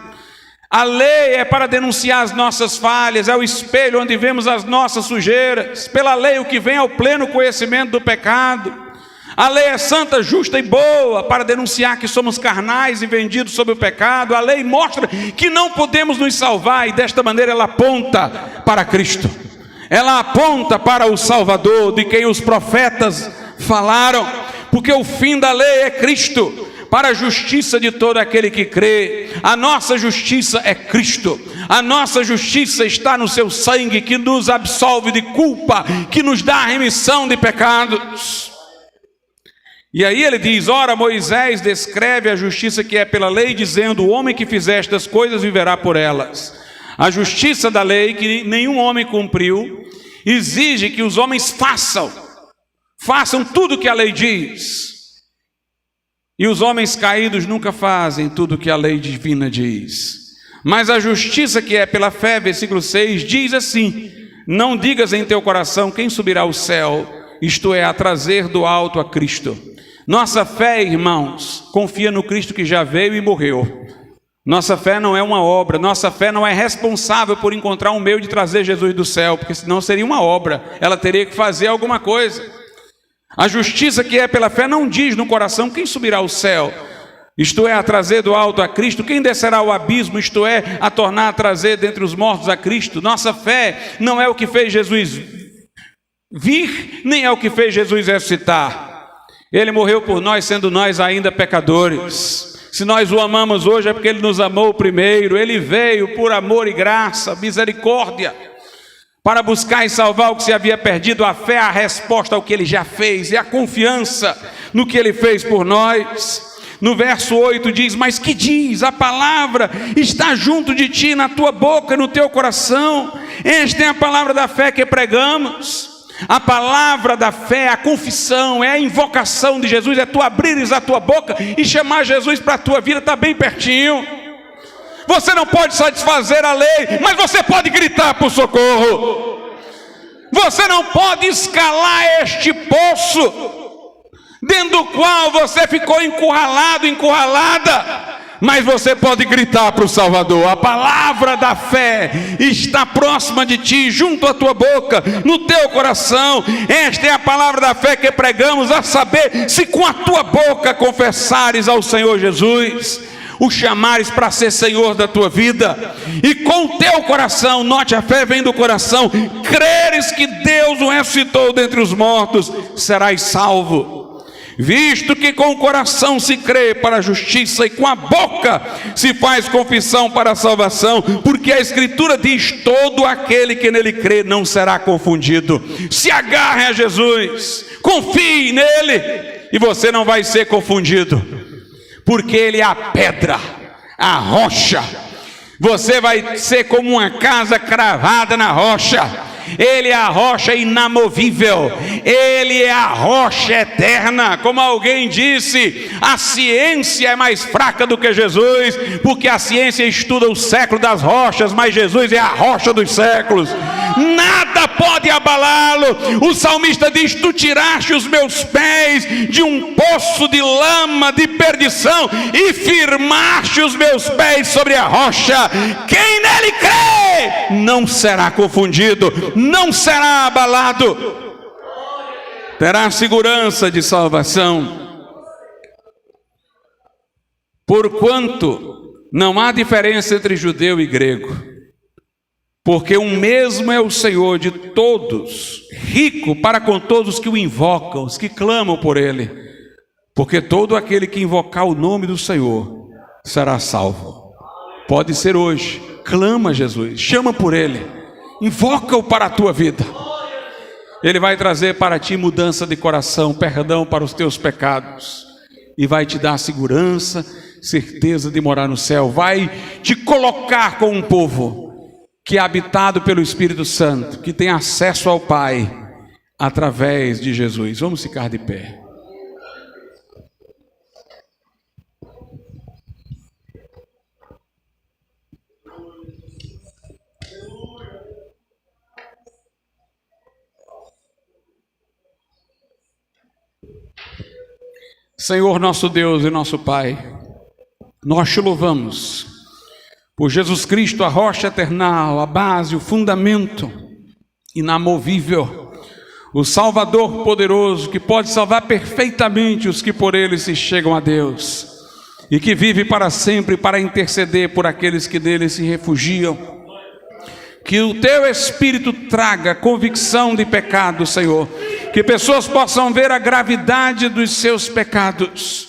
A lei é para denunciar as nossas falhas, é o espelho onde vemos as nossas sujeiras. Pela lei o que vem é o pleno conhecimento do pecado. A lei é santa, justa e boa para denunciar que somos carnais e vendidos sob o pecado. A lei mostra que não podemos nos salvar e desta maneira ela aponta para Cristo. ela aponta para o Salvador, de quem os profetas falaram, porque o fim da lei é Cristo, para a justiça de todo aquele que crê. A nossa justiça é Cristo, a nossa justiça está no seu sangue, que nos absolve de culpa, que nos dá a remissão de pecados. E aí ele diz: ora, Moisés descreve a justiça que é pela lei, dizendo: o homem que fizer estas coisas viverá por elas. A justiça da lei, que nenhum homem cumpriu, exige que os homens façam tudo o que a lei diz. E os homens caídos nunca fazem tudo o que a lei divina diz. Mas a justiça que é pela fé, versículo 6, diz assim: não digas em teu coração quem subirá ao céu, isto é, a trazer do alto a Cristo. Nossa fé, irmãos, confia no Cristo que já veio e morreu. Nossa fé não é uma obra, nossa fé não é responsável por encontrar um meio de trazer Jesus do céu, porque senão seria uma obra, ela teria que fazer alguma coisa. A justiça que é pela fé não diz no coração quem subirá ao céu, isto é, a trazer do alto a Cristo, quem descerá ao abismo, isto é, a tornar a trazer dentre os mortos a Cristo. Nossa fé não é o que fez Jesus vir, nem é o que fez Jesus ressuscitar. Ele morreu por nós, sendo nós ainda pecadores. Se nós o amamos hoje é porque Ele nos amou primeiro. Ele veio por amor e graça, misericórdia, para buscar e salvar o que se havia perdido. A fé é a resposta ao que Ele já fez, e a confiança no que Ele fez por nós. No verso 8 diz: mas que diz? A palavra está junto de ti, na tua boca e no teu coração. Esta é a palavra da fé que pregamos. A palavra da fé, a confissão, é a invocação de Jesus, é tu abrires a tua boca e chamar Jesus para a tua vida, está bem pertinho. Você não pode satisfazer a lei, mas você pode gritar por socorro. Você não pode escalar este poço, dentro do qual você ficou encurralado, encurralada, mas você pode gritar para o Salvador. A palavra da fé está próxima de ti, junto à tua boca, no teu coração. Esta é a palavra da fé que pregamos, a saber, se com a tua boca confessares ao Senhor Jesus, o chamares para ser Senhor da tua vida, e com o teu coração, note, a fé vem do coração, creres que Deus o ressuscitou dentre os mortos, serás salvo. Visto que com o coração se crê para a justiça e com a boca se faz confissão para a salvação, porque a Escritura diz: todo aquele que nele crê não será confundido. Se agarre a Jesus, confie nele, e você não vai ser confundido, porque Ele é a pedra, a rocha. Você vai ser como uma casa cravada na rocha. Ele é a rocha inamovível, Ele é a rocha eterna. Como alguém disse, a ciência é mais fraca do que Jesus, porque a ciência estuda o século das rochas, mas Jesus é a rocha dos séculos. Nada pode abalá-lo. O salmista diz: tu tiraste os meus pés de um poço de lama, de perdição, e firmaste os meus pés sobre a rocha. Quem nele crê não será confundido, não será abalado, terá segurança de salvação. Porquanto não há diferença entre judeu e grego, porque um mesmo é o Senhor de todos, rico para com todos os que o invocam, os que clamam por Ele. Porque todo aquele que invocar o nome do Senhor será salvo. Pode ser hoje, clama a Jesus, chama por Ele, invoca-o para a tua vida. Ele vai trazer para ti mudança de coração, perdão para os teus pecados, e vai te dar segurança, certeza de morar no céu. Vai te colocar com um povo que é habitado pelo Espírito Santo, que tem acesso ao Pai através de Jesus. Vamos ficar de pé. Senhor nosso Deus e nosso Pai, nós te louvamos por Jesus Cristo, a rocha eternal, a base, o fundamento inamovível, o Salvador poderoso, que pode salvar perfeitamente os que por Ele se chegam a Deus, e que vive para sempre para interceder por aqueles que dele se refugiam. Que o teu Espírito traga convicção de pecado, Senhor. Que pessoas possam ver a gravidade dos seus pecados,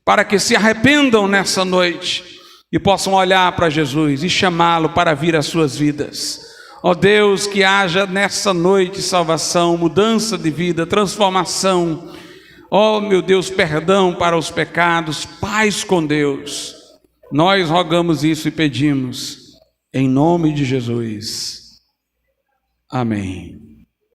para que se arrependam nessa noite e possam olhar para Jesus e chamá-lo para vir às suas vidas. Ó Deus, que haja nessa noite salvação, mudança de vida, transformação. Ó meu Deus, perdão para os pecados, paz com Deus. Nós rogamos isso e pedimos, em nome de Jesus. Amém.